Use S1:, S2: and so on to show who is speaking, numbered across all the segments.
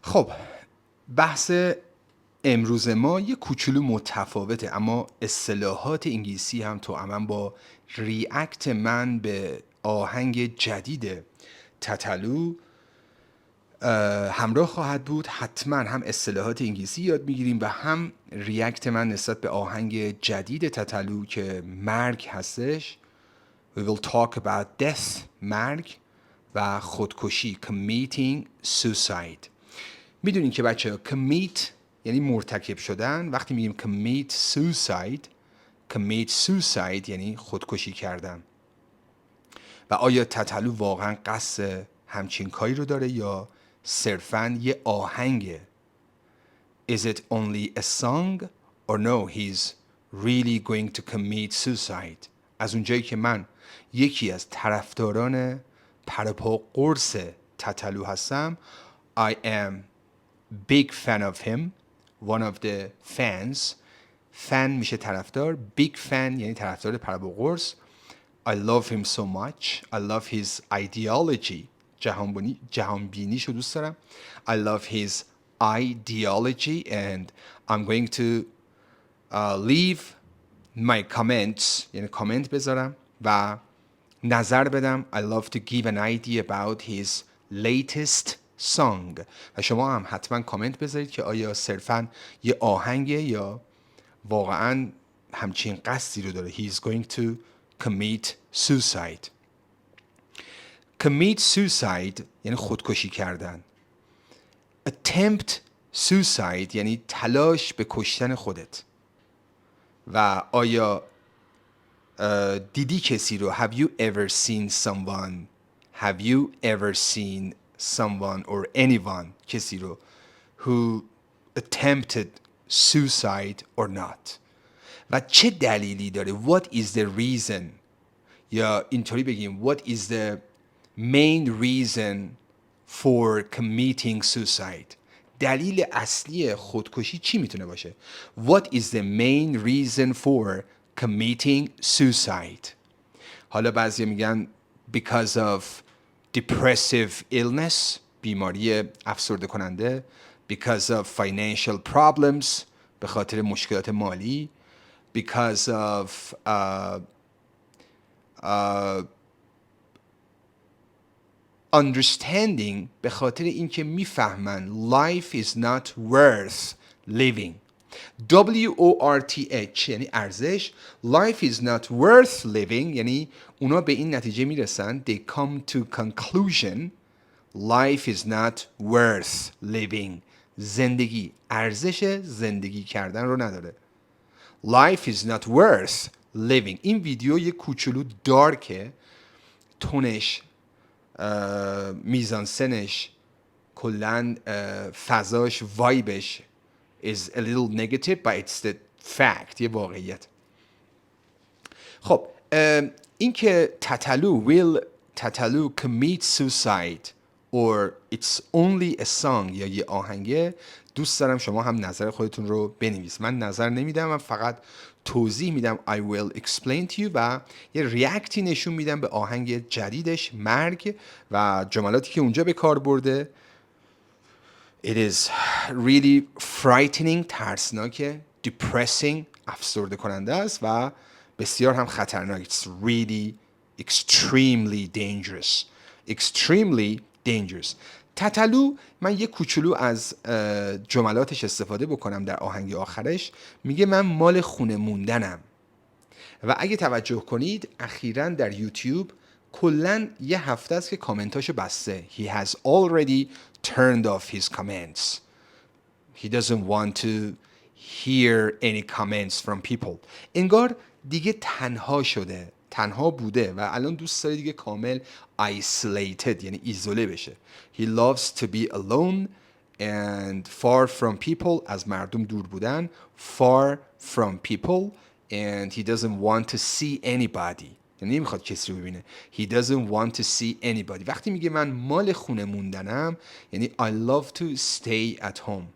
S1: خب بحث امروز ما یه کوچولو متفاوته، اما اصطلاحات انگلیسی هم توأماً با ریاکت من به آهنگ جدید تتلو همراه خواهد بود. حتما هم اصطلاحات انگلیسی یاد میگیریم و هم ریاکت من نسبت به آهنگ جدید تتلو که مرگ هستش. We will talk about death، مرگ و خودکشی، committing suicide. میدونین که بچه commit یعنی مرتکب شدن. وقتی میگیم commit suicide یعنی خودکشی کردن. و آیا تتلو واقعا قصد همچین کاری رو داره یا صرفاً یه آهنگه؟ Is it only a song or no he's really going to commit suicide؟ از اونجایی که من یکی از طرفداران پرپا قرص تتلو هستم، I am big fan of him، one of the fans. fan میشه طرفدار، big fan یعنی طرفدار پرپا قرص. I love him so much. I love his ideology. جهانبینیشو دوست دارم. I love his ideology and I'm going to leave my comments، یعنی کامنت بذارم و نظر بدم. I love to give an idea about his latest song. و شما هم حتما کامنت بذارید که آیا صرفاً یه آهنگه یا واقعاً همچین قصدی رو داره. He is going to commit suicide. commit suicide یعنی خودکشی کردن. attempt suicide یعنی تلاش به کشتن خودت. و آیا دیدی کسی رو؟ have you ever seen someone or anyone کسی رو who attempted suicide or not؟ و چه دلیلی داره؟ what is the reason؟ یا اینطوری بگیم what is the main reason for committing suicide؟ دلیل اصلی خودکشی چی میتونه باشه؟ what is the main reason for committing suicide؟ حالا بعضی میگن because of depressive illness، بیماری افسرده کننده، because of financial problems، به خاطر مشکلات مالی، because of understanding، به خاطر اینکه میفهمن life is not worth living. WORTH یعنی ارزش. life is not worth living یعنی اونا به این نتیجه میرسن they come to conclusion life is not worth living. زندگی ارزش زندگی کردن رو نداره. life is not worth living. این ویدیو یه کوچولو دارکه، تونش، میزانسنش، کلن فضاش، وایبش is a little negative but it's the fact، یه واقعیت. خب این که تتلو commit suicide or it's only a song یا یه آهنگه، دوست دارم شما هم نظر خودتون رو بنویس. من نظر نمیدم، من فقط توضیح میدم. I will explain to you و یه ریاکتی نشون میدم به آهنگ جدیدش مرگ و جملاتی که اونجا به کار برده. It is really frightening، ترسناکه، depressing، افسرده کننده است و بسیار هم خطرناک. It's really extremely dangerous. تتلو، من یه کوچولو از جملاتش استفاده بکنم در آهنگ آخرش. میگه من مال خونه موندنم. و اگه توجه کنید اخیراً در یوتیوب کلاً یه هفته است که کامنتاشو بسته. He has already turned off his comments. He doesn't want to hear any comments from people. انگار دیگه تنها شده، تنها بوده و الان دوست داره دیگه کامل isolated یعنی ایزوله بشه. He loves to be alone and far from people، از مردم دور بودن، far from people and he doesn't want to see anybody، یعنی نمیخواد کسی رو ببینه. He doesn't want to see anybody. وقتی میگه من مال خونه موندنم یعنی I love to stay at home.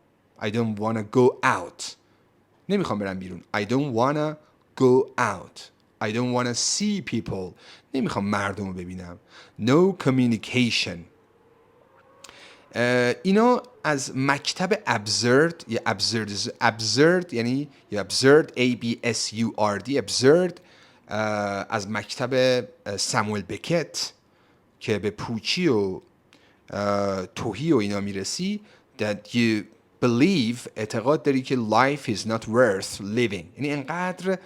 S1: I don't want to go out. نمیخوام برم بیرون. I don't want to go out. I don't want to see people. نمیخوام مردم رو ببینم. No communication. اینا از مکتب ابزرد یا ابزرد یعنی یا ابزرد ABSURD ابزرد از مکتب ساموئل بکت که به پوچی و توهی و اینا میرسی that you believe اعتقاد داری که life is not worth living. یعنی انقدر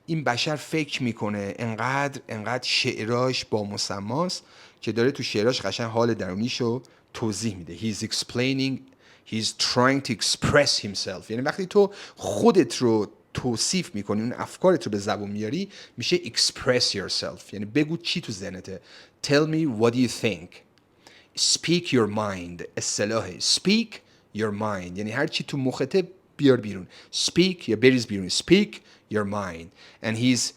S1: این بشر فکر میکنه، انقدر شعراش با مسماست که داره تو شعراش قشنگ حال درونیشو توضیح میده. He's explaining, he's trying to express himself. یعنی وقتی تو خودت رو توصیف میکنی، اون افکارت رو به زبون میاری، میشه express yourself. یعنی بگو چی تو ذهنته. Tell me what you think. Speak your mind. اصطلاحه speak your mind یعنی هر چی تو مخته بیار بیرون. Speak یا بریز بیرون. Speak your mind. And he's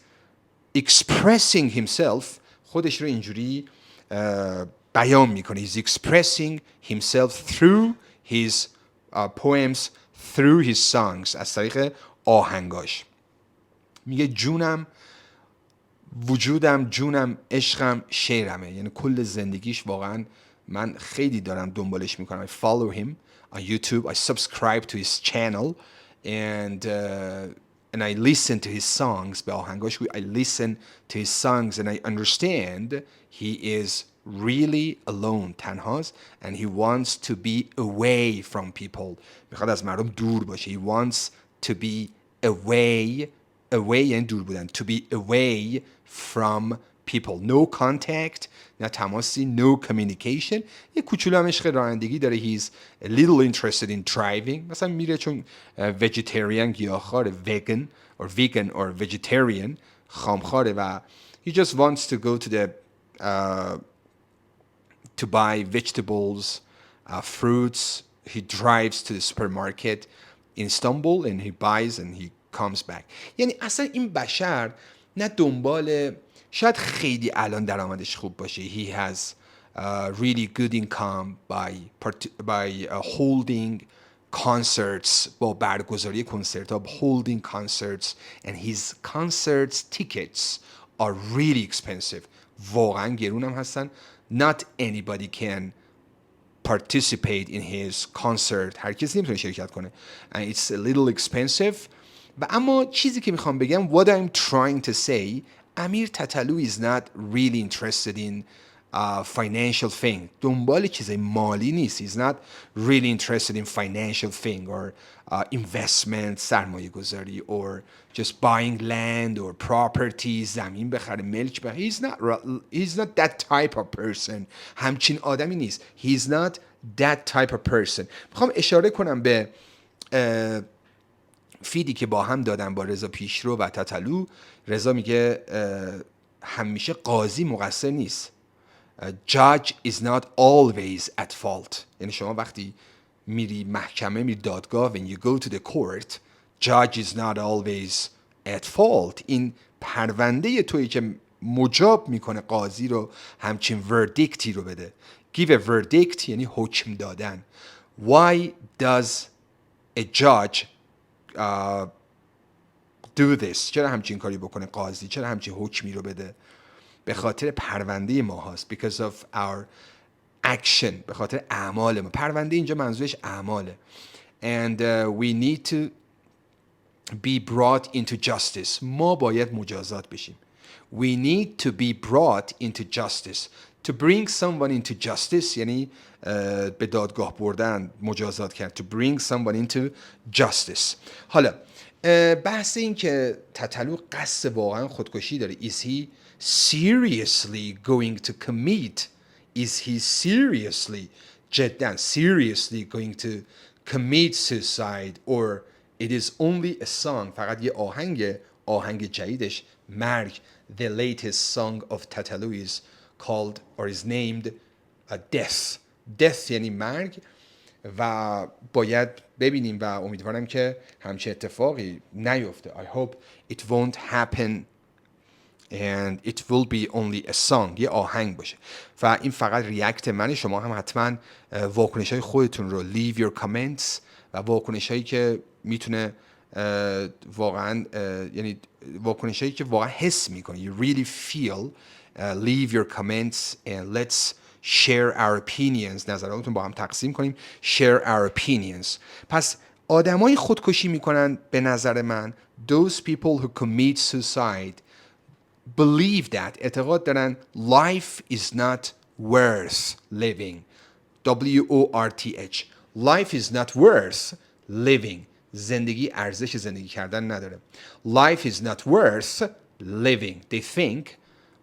S1: expressing himself. خودش رو اینجوری بیان میکنه. He's expressing himself through his poems, through his songs. از طریق آهنگاش. میگه جونم، وجودم، جونم، عشقم، شعرمه. یعنی کل زندگیش واقعا من خیلی دارم دنبالش میکنم. I follow him on YouTube. I subscribe to his channel and I listen to his songs. به آهنگاش I listen to his songs and I understand he is really alone. تنهاست and he wants to be away from people. میخواد از مردم دور باشه. He wants to be away یعنی دور بودن. To be away from people. No contact. نه تماسی. No communication. یه کوچولو هم عشق رانندگی داره. He's a little interested in driving. مثلا میره چون vegetarian گیاهخواره. vegan or vegetarian خامخواره و he just wants to go to the to buy vegetables, fruits. He drives to the supermarket in Istanbul and he buys and he comes back. یعنی اصلا این بشر نه دنبال، شاید خیلی الان درآمدش خوب باشه. He has really good income by holding concerts. با برگزاری کنسرت ها. holding concerts and his concerts tickets are really expensive. واقعا گرون هم هستن. Not anybody can participate in his concert. هر کسی نمیتونه شرکت کنه. And it's a little expensive. و اما چیزی که میخوام بگم what I'm trying to say امیر تتلو is not really interested in financial thing. دنبال چیزای مالی نیست. He's not really interested in financial thing or investment سرمایه گذاری or just buying land or property زمین بخره ملک بخره. He's not that type of person. همچین آدمی نیست. He's not that type of person. میخوام اشاره کنم به فیدی که با هم دادن با رضا پیشرو و تتلو. رضا میگه همیشه قاضی مقصر نیست. Judge is not always at fault. یعنی شما وقتی میری محکمه، میری دادگاه when you go to the court, judge is not always at fault. این پرونده تویی که مجاب میکنه قاضی رو همچین وردیکتی رو بده. Give a verdict یعنی حکم دادن. Why does a judge do this؟ چرا همچین کاری بکنه قاضی؟ چرا همچین حکمی رو بده؟ به خاطر پرونده ما هست. Because of our action. به خاطر اعمال ما. پرونده اینجا منظورش اعماله. And we need to be brought into justice. ما باید مجازات بشیم. We need to be brought into justice. To bring someone into justice یعنی به دادگاه بردن، مجازات کرد. To bring someone into justice. حالا بحث این که تتلو قصد واقعا خودکشی داره. Is he seriously going to commit? Is he seriously جدا seriously going to commit suicide or it is only a song؟ فقط یه آهنگ جدیدش مرگ. The latest song of تتلو is called or is named death. Death یعنی مرگ و باید ببینیم و امیدوارم که همچین اتفاقی نیفته. I hope it won't happen and it will be only a song. یه آهنگ باشه و این فقط ریاکت منه. شما هم حتما واکنش های خودتون رو leave your comments و واکنش هایی که میتونه واقعا یعنی واکنش هایی که واقعا حس میکنی you really feel leave your comments and let's share our opinions، نظراتتون با هم تقسیم کنیم. share our opinions. پس آدمای خودکشی میکنن به نظر من those people who commit suicide believe that، اعتقاد دارن life is not worth living. WORTH. Life is not worth living. زندگی ارزش زندگی کردن نداره. Life is not worth living. They think،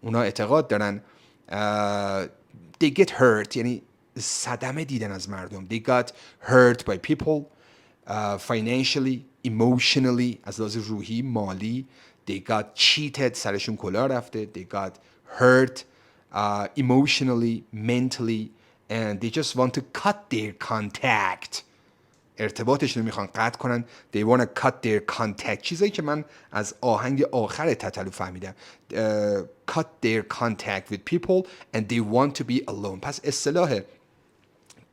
S1: اونا اعتقاد دارن they get hurt، یعنی صدمه دیدن از مردم. They got hurt by people financially, emotionally، از لحاظ روحی، مالی. They got cheated، سرشون کلاه رفته. They got hurt emotionally, mentally, and they just want to cut their contact. ارتباطشون رو میخوان قطع کنن. They want to cut their contact. چیزایی که من از آهنگ آخر تتلو فهمیدم. Cut their contact with people and they want to be alone. پس اصطلاح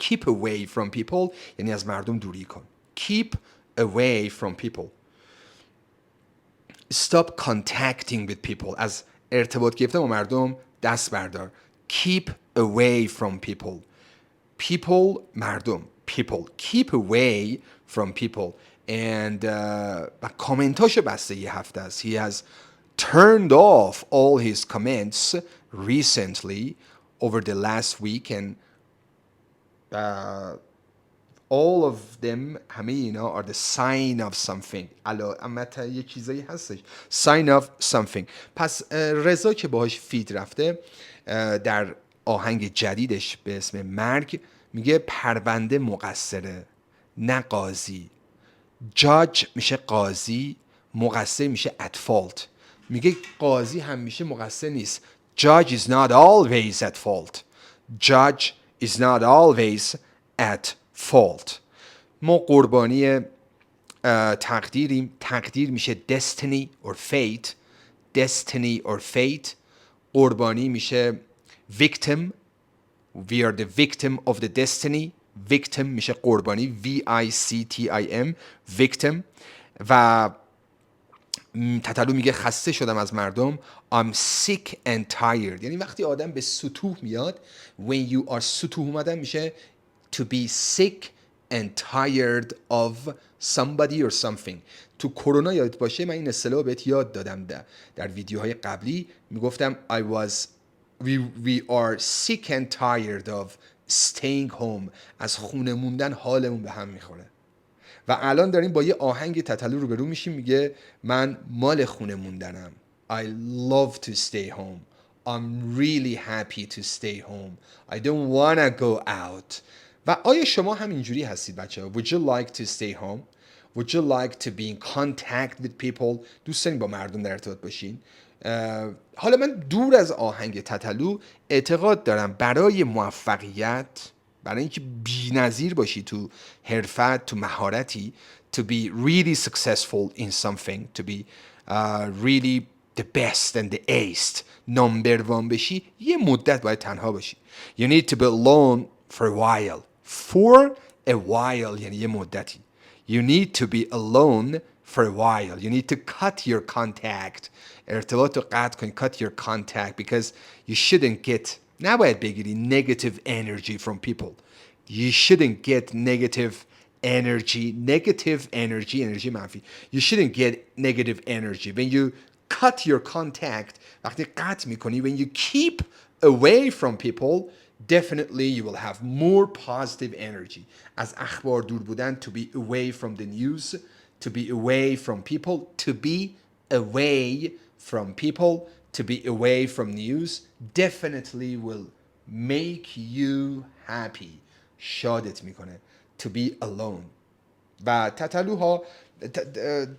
S1: keep away from people یعنی از مردم دوری کن. Keep away from people. Stop contacting with people. از ارتباط گرفتن با مردم دست بردار. Keep away from people. People، مردم. People. Keep away from people. And کامنتاشو بسته یه هفته است. He has turned off all his comments recently over the last week and all of them، همه اینا are the sign of something. علامت یه چیزایی هستش. Sign of something. پس رضا که باهاش فید رفته در آهنگ جدیدش به اسم مرگ میگه پرونده مقصره نه قاضی. جاج میشه قاضی، مقصر میشه at fault. میگه قاضی همیشه مقصر نیست. Judge is not always at fault. Judge is not always at fault. ما قربانی تقدیریم. تقدیر میشه destiny or fate. Destiny or fate. قربانی میشه victim. We are the victim of the destiny. Victim میشه قربانی. VICTIM. Victim. و تتلو میگه خسته شدم از مردم. I'm sick and tired. یعنی وقتی آدم به ستوه میاد، when you are ستوه اومدن میشه to be sick and tired of somebody or something. تو کرونا یادت باشه من این اصطلاح بهت یاد دادم در ویدیوهای قبلی. میگفتم we are sick and tired of staying home. از خونه موندن حالمون به هم میخوره. و الان داریم با یه آهنگ تتلو روبرو میشیم. میگه من مال خونه موندنم. I love to stay home. I'm really happy to stay home. I don't wanna go out. و آیا شما هم اینجوری هستید بچه ها؟ Would you like to stay home? Would you like to be in contact with people? دوست دارین با مردم در ارتباط باشین؟ حالا من دور از آهنگ تتلو اعتقاد دارم برای موفقیت، برای اینکه بی‌نظیر باشی تو حرفت، تو مهارتی، to be really successful in something, to be really the best and the ace، number one بشی، یه مدت باید تنها باشی. You need to be alone for a while. For a while یعنی یه مدتی. You need to be alone for a while. You need to cut your contact. ارتباط رو قطع کنی. Cut your contact because you shouldn't get، نباید بگیری negative energy from people. You shouldn't get negative energy. Negative energy، انرژی منفی. You shouldn't get negative energy. When you cut your contact، وقتی قطع میکنی، when you keep away from people، definitely you will have more positive energy. از اخبار دور بودن، to be away from the news، to be away from people، to be away from people، to be away from news definitely will make you happy. شادت میکنه. To be alone. و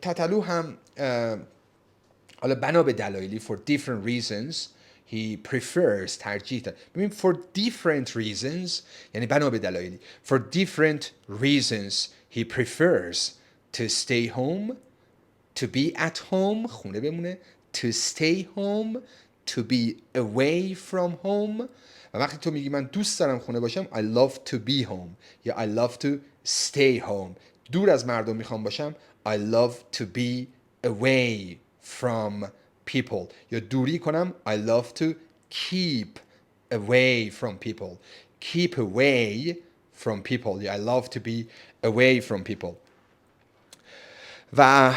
S1: تتلو هم حالا بنا به دلایلی for different reasons he prefers، ترجیح داد. ببین for different reasons یعنی بنا به دلایلی. For different reasons he prefers to stay home، to be at home، خونه بمونه، to stay home، to be away from home. و وقتی تو میگی من دوست دارم خونه باشم، I love to be home یا I love to stay home. دور از مردم میخوام باشم، I love to be away from people. یا دوری کنم، I love to keep away from people. Keep away from people. I love to be away from people. و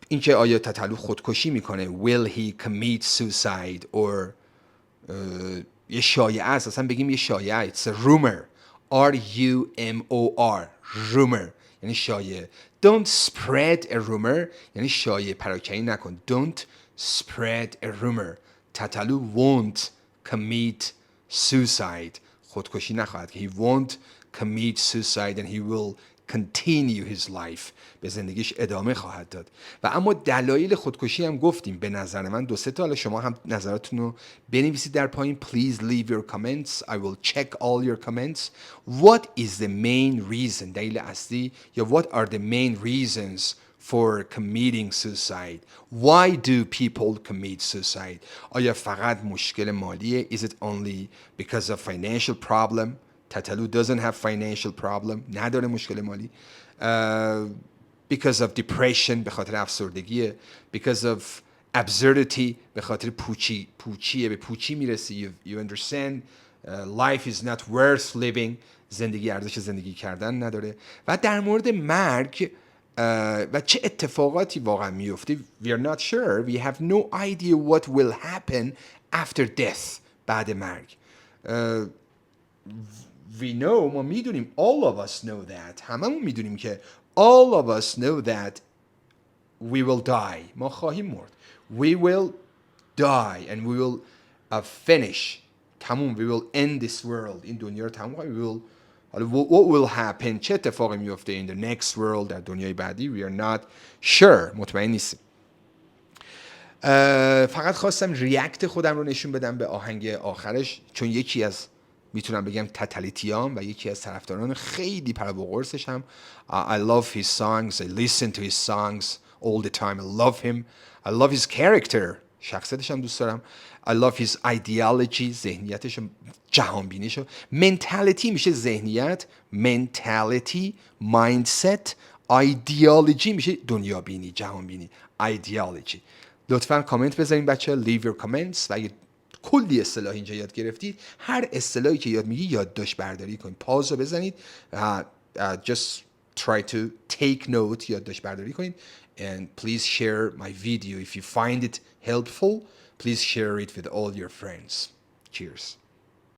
S1: اینکه آیا تتلو خودکشی میکنه. Will he commit suicide or یه شایعه است. اصلا بگیم یه شایعه. It's a rumor. R-U-M-O-R. Rumor. یعنی شایعه. Don't spread a rumor. یعنی شایعه پراکنی نکن. Don't spread a rumor. تتلو won't commit suicide. خودکشی نخواهد که. He won't commit suicide and he will continue his life. به زندگیش ادامه خواهد داد. و اما دلایل خودکشی هم گفتیم. به نظر من 2-3 تا. حالا شما هم نظراتتون رو بنویسید در پایین. Please leave your comments. I will check all your comments. What is the main reason? دلیل اصلی یا what are the main reasons for committing suicide? Why do people commit suicide? آیا فقط مشکل مالیه؟ Is it only because of financial problem? تتلو doesn't have financial problem. نداره مشکل مالی. Because of depression. به خاطر افسردگیه. Because of absurdity. به خاطر پوچیه. به پوچی میرسی. You understand? Life is not worth living. زندگی ارزش زندگی کردن نداره. و در مورد مرگ و چه اتفاقاتی واقعا میفته. We are not sure. We have no idea what will happen after death. بعد مرگ. We know, ما میدونیم, all of us know that. هممون میدونیم که all of us know that we will die. ما خواهیم مرد. We will die and we will finish. تموم. We will end this world. این دنیا رو تموم کنیم. We will what will happen. چه اتفاقی میفته in the next world. در دنیای بعدی. We are not sure. مطمئن نیستیم. فقط خواستم ریاکت خودم رو نشون بدم به آهنگ آخرش، چون یکی از میتونم بگم تتلیتیام و یکی از طرفداران خیلی پر و قرصش هم. I love his songs. I listen to his songs all the time. I love him. I love his character. شخصیتش هم دوست دارم. I love his ideology. ذهنیتش، جهانبینیش. mentality میشه ذهنیت. mentality، mindset. ideology میشه دنیابینی، جهانبینی. ideology. لطفاً کامنت بذارین بچه. leave your comments. و اگه کلی اصطلاح اینجا یاد گرفتید، هر اصطلاحی که یاد میگی یادداشت برداری کنید. پاز رو بزنید. Just try to take note. یادداشت برداری کنید. And please share my video if you find it helpful. Please share it with all your friends. Cheers.